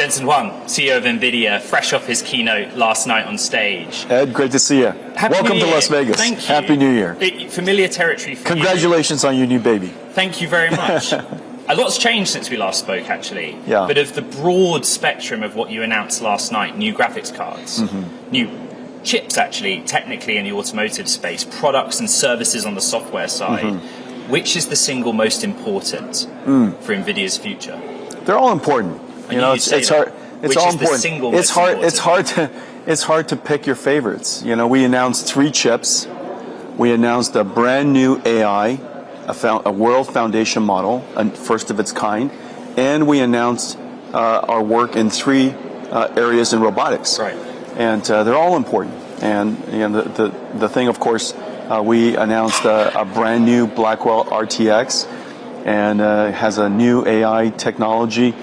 Jensen Huang, CEO of Nvidia, fresh off his keynote last night on stage. Ed, great to see you. Welcome to Las Vegas. Thank you. Happy New Year. Familiar territory for Congratulations on your new baby. Thank you very much. A lot's changed since we last spoke, actually. Yeah. But of the broad spectrum of what you announced last night, new graphics cards, new chips, actually, technically in the automotive space, products and services on the software side, which is the single most important for Nvidia's future? They're all important. You know, it's hard. It's all important. It's hard to pick your favorites. You know, we announced 3 chips. We announced a brand new AI, a world foundation model, first of its kind, and we announced our work in 3 areas in robotics. Right. And they're all important. And you know, the thing, of course, we announced a brand new Blackwell RTX, and has a new AI technology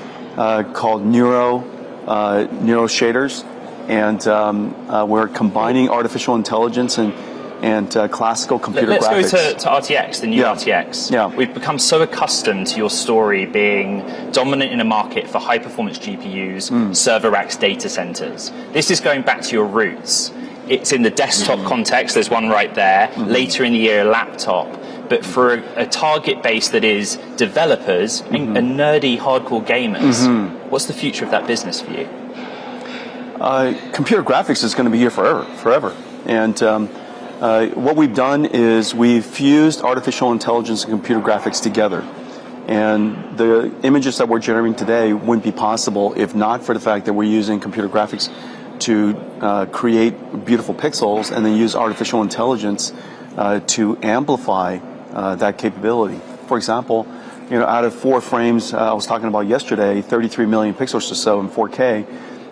called Neuro shaders, and we're combining artificial intelligence and classical computer graphics. Let's go to RTX, the new RTX. Yeah. We've become so accustomed to your story being dominant in a market for high-performance GPUs, server racks, data centers. This is going back to your roots. It's in the desktop context. There's one right there. Later in the year, a laptop. But for a target base that is developers and nerdy, hardcore gamers, what's the future of that business for you? Computer graphics is going to be here forever. And what we've done is we've fused artificial intelligence and computer graphics together. And the images that we're generating today wouldn't be possible if not for the fact that we're using computer graphics to create beautiful pixels and then use artificial intelligence to amplify that capability. For example, you know, out of 4 frames I was talking about yesterday, 33 million pixels or so in 4K,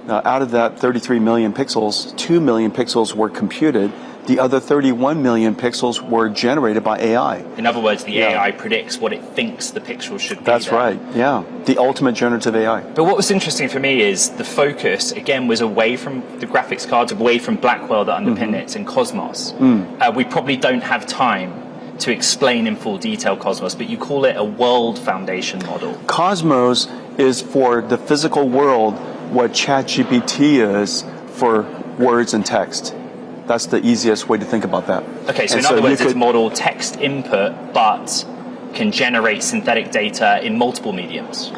out of that 33 million pixels, 2 million pixels were computed. The other 31 million pixels were generated by AI. In other words, the AI predicts what it thinks the pixel should be. That's right, yeah. The ultimate generative AI. But what was interesting for me is the focus, again, was away from the graphics cards, away from Blackwell that underpin it, and Cosmos. We probably don't have time to explain in full detail Cosmos, but you call it a world foundation model. Cosmos is for the physical world what ChatGPT is for words and text. That's the easiest way to think about that. Okay, so in other words, it's model text input, but can generate synthetic data in multiple mediums.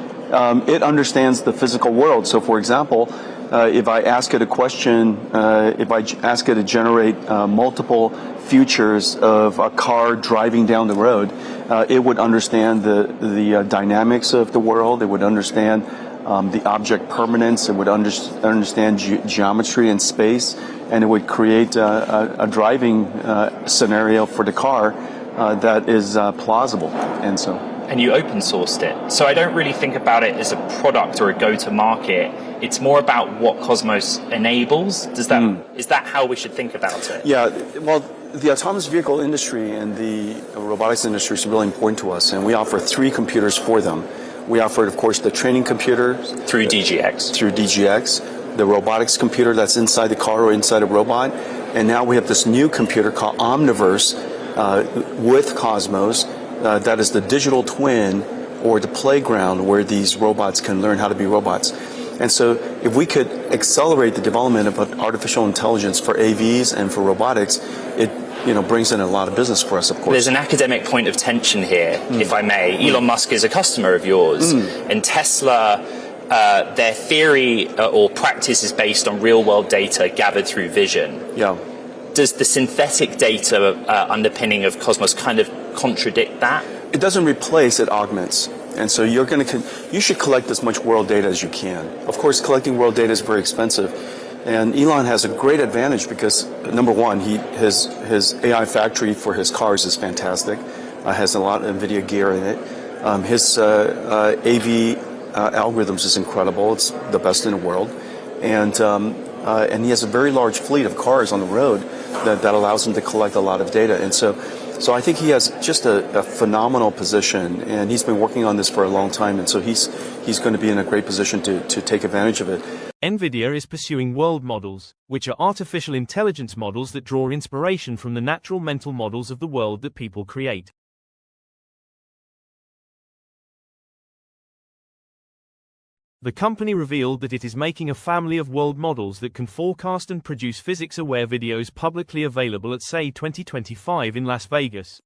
It understands the physical world. So, for example, if I ask it a question, if I ask it to generate multiple futures of a car driving down the road, it would understand the dynamics of the world. It would understand the object permanence. It would understand geometry and space, and it would create a driving scenario for the car that is plausible. And you open sourced it. So I don't really think about it as a product or a go-to-market. It's more about what Cosmos enables. Is that how we should think about it? Yeah, well, the autonomous vehicle industry and the robotics industry is really important to us, and we offer 3 computers for them. We offer, of course, the training computer. Through DGX. Through DGX. The robotics computer that's inside the car or inside a robot. And now we have this new computer called Omniverse with Cosmos that is the digital twin or the playground where these robots can learn how to be robots. And so if we could accelerate the development of artificial intelligence for AVs and for robotics, it brings in a lot of business for us, of course. There's an academic point of tension here, if I may. Elon Musk is a customer of yours, and Tesla, their theory or practice is based on real-world data gathered through vision. Yeah. Does the synthetic data underpinning of Cosmos kind of contradict that? It doesn't replace, it augments. And so you should collect as much world data as you can. Of course, collecting world data is very expensive. And Elon has a great advantage because, number one, his AI factory for his cars is fantastic. Has a lot of Nvidia gear in it. His AV algorithms is incredible. It's the best in the world. And he has a very large fleet of cars on the road that allows him to collect a lot of data. And so I think he has just a phenomenal position, and he's been working on this for a long time, and so he's going to be in a great position to take advantage of it. Nvidia is pursuing world models, which are artificial intelligence models that draw inspiration from the natural mental models of the world that people create. The company revealed that it is making a family of world models that can forecast and produce physics-aware videos publicly available at SEI 2025 in Las Vegas.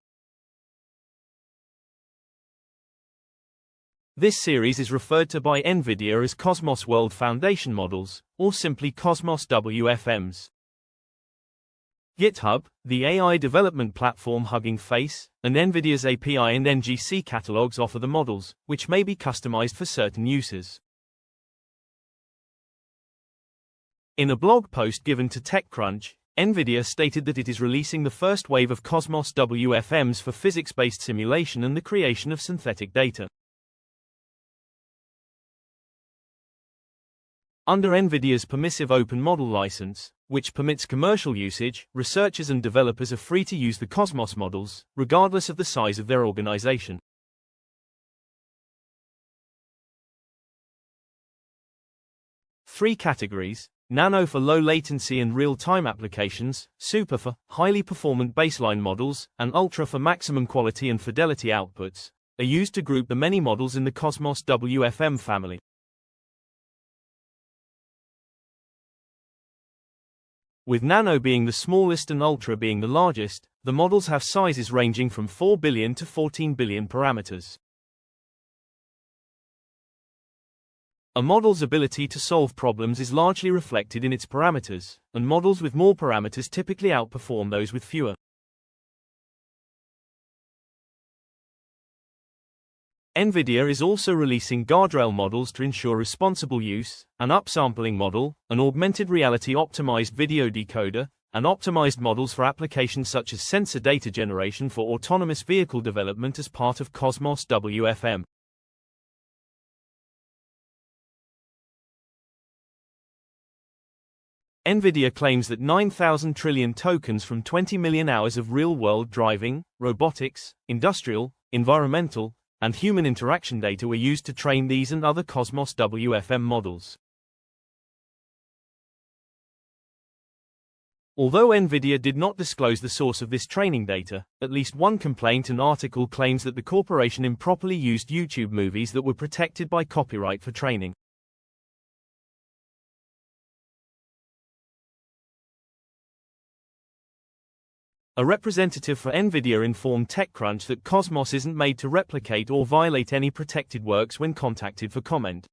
This series is referred to by Nvidia as Cosmos World Foundation Models, or simply Cosmos WFMs. GitHub, the AI development platform Hugging Face, and Nvidia's API and NGC catalogs offer the models, which may be customized for certain uses. In a blog post given to TechCrunch, Nvidia stated that it is releasing the first wave of Cosmos WFMs for physics-based simulation and the creation of synthetic data. Under Nvidia's permissive open model license, which permits commercial usage, researchers and developers are free to use the Cosmos models, regardless of the size of their organization. Three categories: Nano for low latency and real-time applications, Super for highly performant baseline models, and Ultra for maximum quality and fidelity outputs, are used to group the many models in the Cosmos WFM family. With Nano being the smallest and Ultra being the largest, the models have sizes ranging from 4 billion to 14 billion parameters. A model's ability to solve problems is largely reflected in its parameters, and models with more parameters typically outperform those with fewer. Nvidia is also releasing guardrail models to ensure responsible use, an upsampling model, an augmented reality optimized video decoder, and optimized models for applications such as sensor data generation for autonomous vehicle development as part of Cosmos WFM. Nvidia claims that 9,000 trillion tokens from 20 million hours of real-world driving, robotics, industrial, environmental, and human interaction data were used to train these and other Cosmos WFM models. Although Nvidia did not disclose the source of this training data, at least one complaint and article claims that the corporation improperly used YouTube movies that were protected by copyright for training. A representative for Nvidia informed TechCrunch that Cosmos isn't made to replicate or violate any protected works when contacted for comment.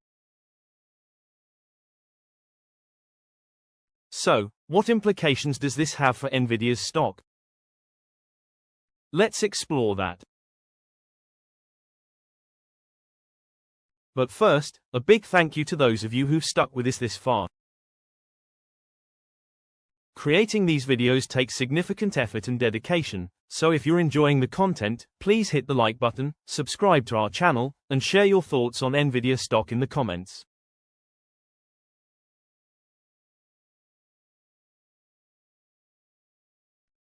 So, what implications does this have for Nvidia's stock? Let's explore that. But first, a big thank you to those of you who've stuck with us this far. Creating these videos takes significant effort and dedication, so if you're enjoying the content, please hit the like button, subscribe to our channel, and share your thoughts on Nvidia stock in the comments.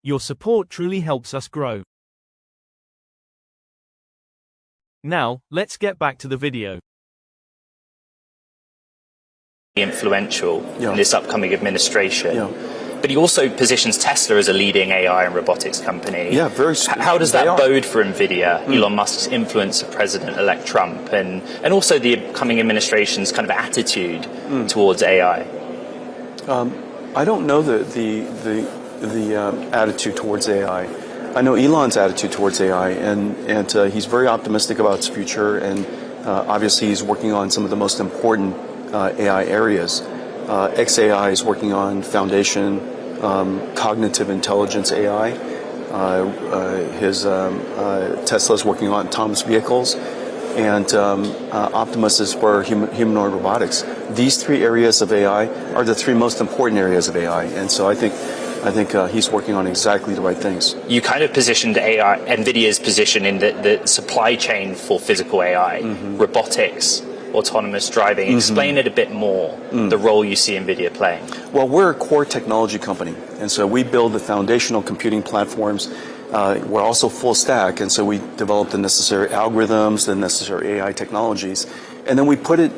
Your support truly helps us grow. Now, let's get back to the video. Influential in this upcoming administration. Yeah. But he also positions Tesla as a leading AI and robotics company. Yeah, very. How does that bode for Nvidia, Elon Musk's influence of President-elect Trump, and also the coming administration's kind of attitude towards AI? I don't know the attitude towards AI. I know Elon's attitude towards AI, and he's very optimistic about its future, and obviously he's working on some of the most important AI areas. XAI is working on foundation, cognitive intelligence AI. Tesla is working on autonomous vehicles, and Optimus is for humanoid robotics. These three areas of AI are the three most important areas of AI, and so I think he's working on exactly the right things. You kind of positioned AI, Nvidia's position in the supply chain for physical AI, robotics, autonomous driving. Explain it a bit more, the role you see NVIDIA playing. Well, we're a core technology company, and so we build the foundational computing platforms. We're also full stack, and so we develop the necessary algorithms, the necessary AI technologies, and then we put it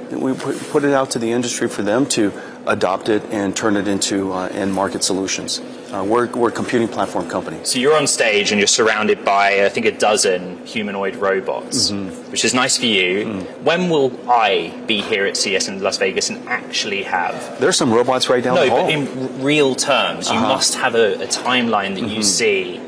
out to the industry for them to adopt it and turn it into end market solutions. We're a computing platform company. So you're on stage and you're surrounded by, I think, a dozen humanoid robots, which is nice for you. When will I be here at CES in Las Vegas and actually have... There's some robots right down the hall. No, but in real terms, you must have a timeline that you see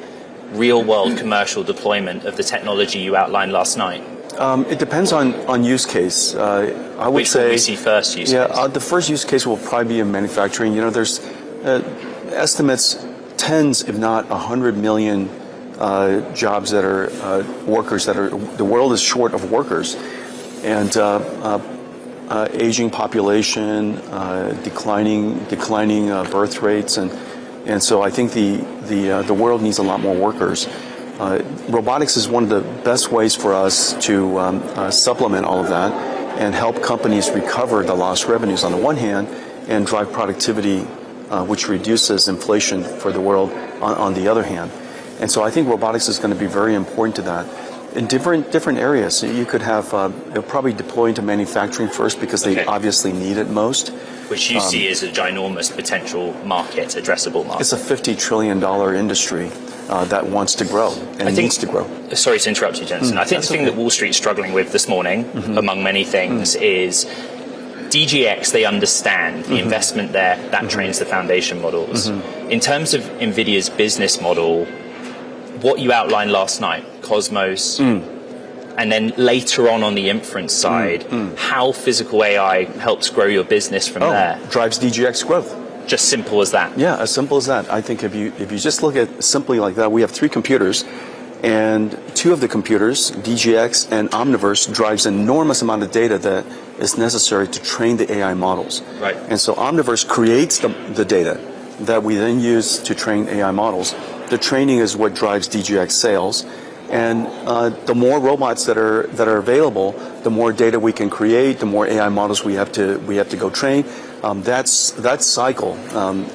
real-world commercial deployment of the technology you outlined last night. It depends on use case. I would Which say... will we see first use case? The first use case will probably be in manufacturing. You know, there's estimates tens, if not 100 million jobs that are workers that are... The world is short of workers. And aging population, declining birth rates, and so I think the world needs a lot more workers. Robotics is one of the best ways for us to supplement all of that and help companies recover the lost revenues on the one hand and drive productivity, which reduces inflation for the world on the other hand. And so I think robotics is going to be very important to that. In different areas, you could have, they'll probably deploy into manufacturing first because they obviously need it most. Which you see as a ginormous potential market, addressable market. It's a $50 trillion industry that wants to grow and needs to grow. Sorry to interrupt you, Jensen. I think the thing that Wall Street's struggling with this morning, among many things, is DGX, they understand the investment there, that trains the foundation models. In terms of Nvidia's business model, what you outlined last night, Cosmos, and then later on the inference side, how physical AI helps grow your business from there. Drives DGX growth. Just simple as that. Yeah, as simple as that. I think if you just look at simply like that, we have 3 computers, and 2 of the computers, DGX and Omniverse, drives an enormous amount of data that is necessary to train the AI models. Right. And so Omniverse creates the data that we then use to train AI models. The training is what drives DGX sales. And the more robots that are available, the more data we can create, the more AI models we have to go train. That cycle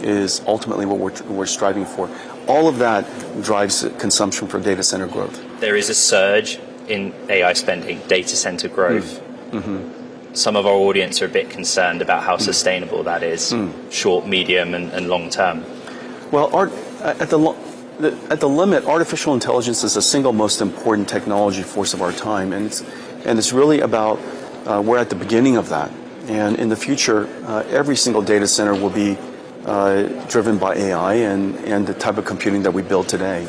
is ultimately what we're striving for. All of that drives consumption for data center growth. There is a surge in AI spending, data center growth. Some of our audience are a bit concerned about how sustainable that is, short, medium, and long term. Well, at the limit, artificial intelligence is the single most important technology force of our time, and it's really about we're at the beginning of that. And in the future, every single data center will be driven by AI and the type of computing that we build today.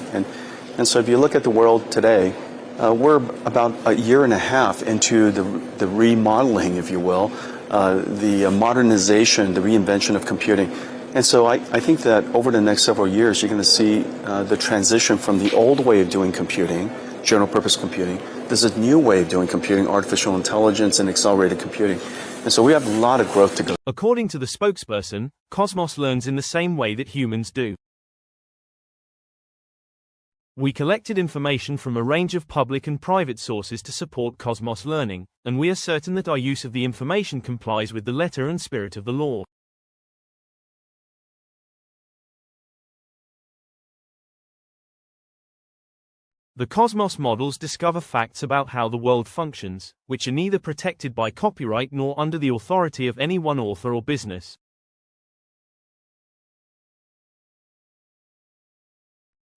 And so if you look at the world today, we're about a year and a half into the remodeling, if you will, the modernization, the reinvention of computing. And so I think that over the next several years, you're going to see the transition from the old way of doing computing, general purpose computing. There's a new way of doing computing, artificial intelligence and accelerated computing. And so we have a lot of growth to go. According to the spokesperson, Cosmos learns in the same way that humans do. We collected information from a range of public and private sources to support Cosmos learning, and we are certain that our use of the information complies with the letter and spirit of the law. The Cosmos models discover facts about how the world functions, which are neither protected by copyright nor under the authority of any one author or business.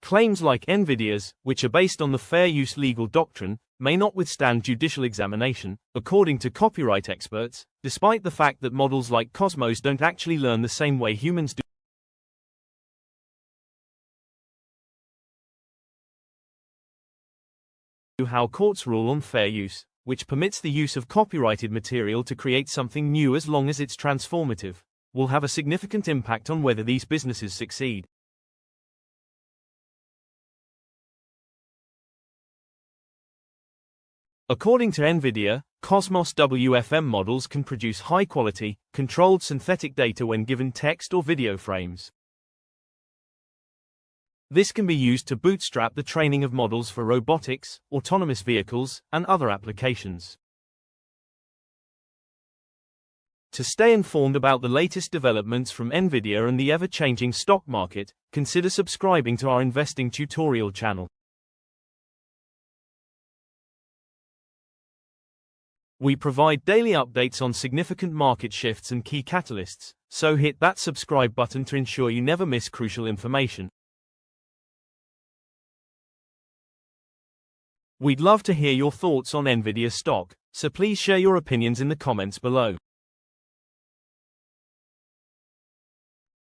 Claims like Nvidia's, which are based on the fair use legal doctrine, may not withstand judicial examination, according to copyright experts, despite the fact that models like Cosmos don't actually learn the same way humans do. How courts rule on fair use, which permits the use of copyrighted material to create something new as long as it's transformative, will have a significant impact on whether these businesses succeed. According to Nvidia, Cosmos WFM models can produce high-quality, controlled synthetic data when given text or video frames. This can be used to bootstrap the training of models for robotics, autonomous vehicles, and other applications. To stay informed about the latest developments from Nvidia and the ever-changing stock market, consider subscribing to our investing tutorial channel. We provide daily updates on significant market shifts and key catalysts, so hit that subscribe button to ensure you never miss crucial information. We'd love to hear your thoughts on Nvidia stock, so please share your opinions in the comments below.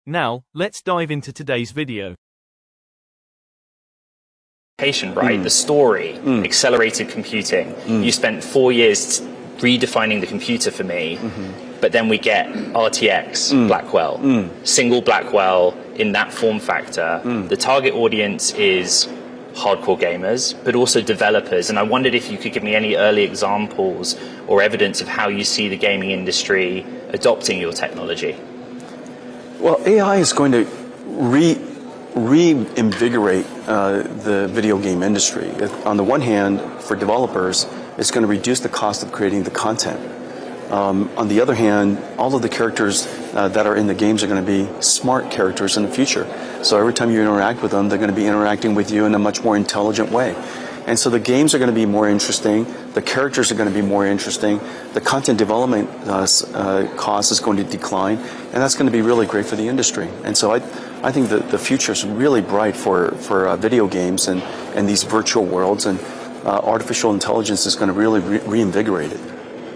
Now, let's dive into today's video. Right? The story, accelerated computing. You spent 4 years redefining the computer for me, but then we get RTX Blackwell, single Blackwell in that form factor. The target audience is hardcore gamers, but also developers. And I wondered if you could give me any early examples or evidence of how you see the gaming industry adopting your technology. Well, AI is going to reinvigorate the video game industry. On the one hand, for developers, it's going to reduce the cost of creating the content. On the other hand, all of the characters that are in the games are going to be smart characters in the future. So every time you interact with them, they're going to be interacting with you in a much more intelligent way. And so the games are going to be more interesting, the characters are going to be more interesting, the content development cost is going to decline, and that's going to be really great for the industry. And so I think that the future is really bright for video games and these virtual worlds, and artificial intelligence is going to really reinvigorate it.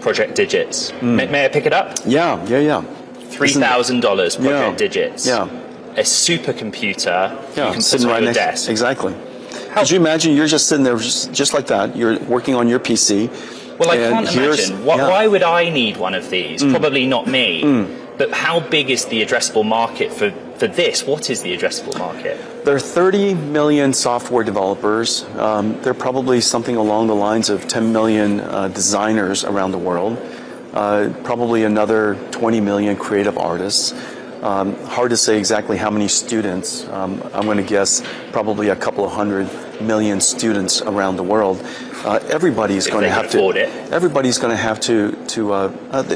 Project Digits. May I pick it up? Yeah. $3,000 Project Digits. Yeah. A supercomputer you can put on your desk. Exactly. Could you imagine you're just sitting there just like that, you're working on your PC. Well, I can't imagine. Why would I need one of these? Probably not me. But how big is the addressable market for this? What is the addressable market? There are 30 million software developers. There are probably something along the lines of 10 million designers around the world. Probably another 20 million creative artists. Hard to say exactly how many students. I'm going to guess probably a couple of 100 million students around the world. Everybody's going to have to afford it. Everybody's going to have to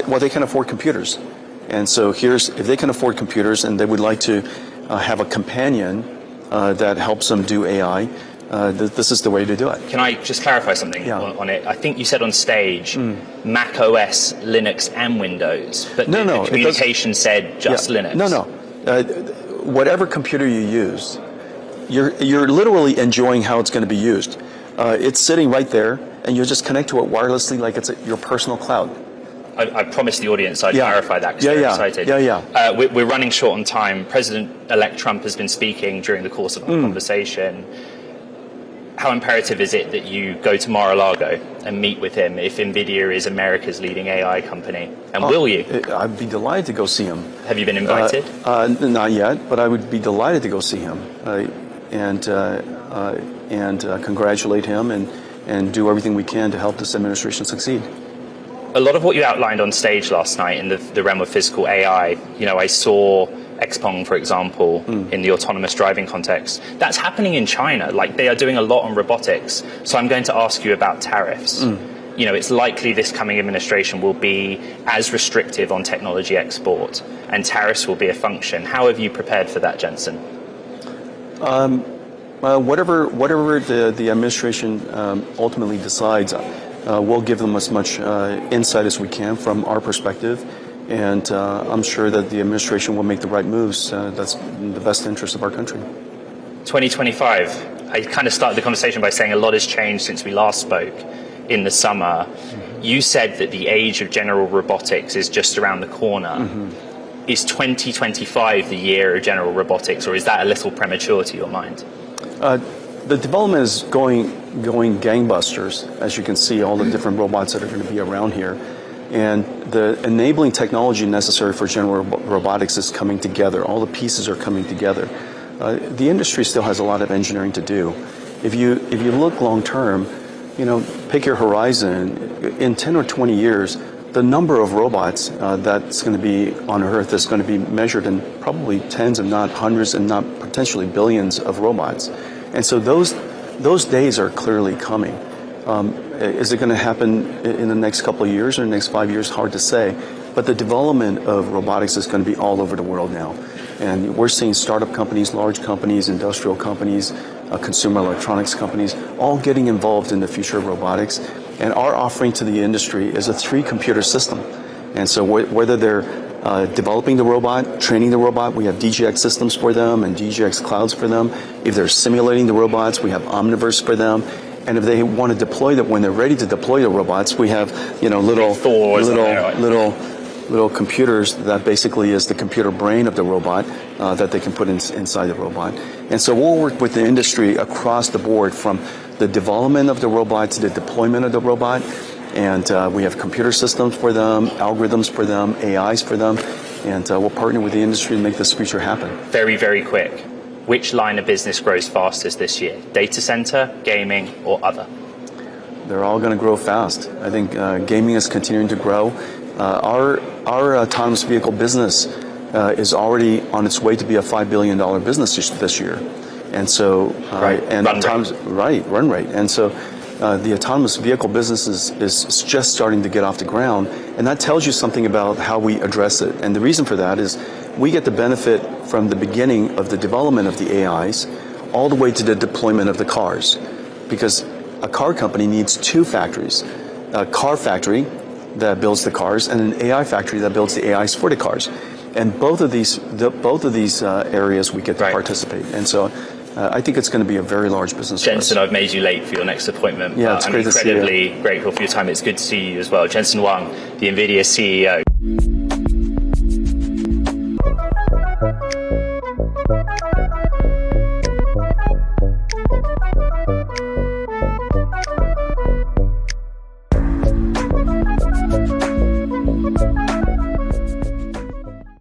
well, they can afford computers. And so if they can afford computers and they would like to have a companion that helps them do AI, this is the way to do it. Can I just clarify something on it? I think you said on stage Mac OS, Linux, and Windows, but the communication said just Linux. No. Whatever computer you use, you're literally enjoying how it's going to be used. It's sitting right there, and you just connect to it wirelessly like it's your personal cloud. I promised the audience I'd clarify that because they're excited. We're running short on time. President-elect Trump has been speaking during the course of our conversation. How imperative is it that you go to Mar-a-Lago and meet with him if Nvidia is America's leading AI company? And will you? I'd be delighted to go see him. Have you been invited? Not yet, but I would be delighted to go see him and congratulate him and do everything we can to help this administration succeed. A lot of what you outlined on stage last night in the realm of physical AI, I saw Xpeng, for example, in the autonomous driving context. That's happening in China. Like, they are doing a lot on robotics. So I'm going to ask you about tariffs. It's likely this coming administration will be as restrictive on technology export, and tariffs will be a function. How have you prepared for that, Jensen? Whatever the administration ultimately decides, we'll give them as much insight as we can from our perspective, and I'm sure that the administration will make the right moves. That's in the best interest of our country. 2025. I kind of started the conversation by saying a lot has changed since we last spoke in the summer. You said that the age of general robotics is just around the corner. Is 2025 the year of general robotics, or is that a little premature to your mind? The development is going gangbusters, as you can see, all the different robots that are going to be around here. And the enabling technology necessary for general robotics is coming together. All the pieces are coming together. The industry still has a lot of engineering to do. If you look long term, pick your horizon. In 10 or 20 years, the number of robots that's going to be on Earth is going to be measured in probably tens, if not hundreds, and not potentially billions of robots. And so those days are clearly coming. Is it going to happen in the next couple of years or the next 5 years? Hard to say. But the development of robotics is going to be all over the world now. And we're seeing startup companies, large companies, industrial companies, consumer electronics companies, all getting involved in the future of robotics. And our offering to the industry is a 3-computer system. And so whether they're developing the robot, training the robot, we have DGX systems for them and DGX clouds for them. If they're simulating the robots, we have Omniverse for them. And if they want to deploy that, when they're ready to deploy the robots, we have little computers that basically is the computer brain of the robot that they can put inside the robot. And so we'll work with the industry across the board from the development of the robot to the deployment of the robot. And we have computer systems for them, algorithms for them, AIs for them. And we'll partner with the industry to make this future happen. Very, very quick. Which line of business grows fastest this year? Data center, gaming, or other? They're all going to grow fast. I think gaming is continuing to grow. Our autonomous vehicle business is already on its way to be a $5 billion business this year. And so, run rate. And so the autonomous vehicle business is just starting to get off the ground. And that tells you something about how we address it. And the reason for that is we get the benefit from the beginning of the development of the AIs all the way to the deployment of the cars. Because a car company needs 2 factories, a car factory that builds the cars and an AI factory that builds the AIs for the cars. And both of these areas we get to participate. And so I think it's going to be a very large business. Jensen, I've made you late for your next appointment. Yeah, it's great to see you. I'm incredibly grateful for your time. It's good to see you as well. Jensen Huang, the Nvidia CEO.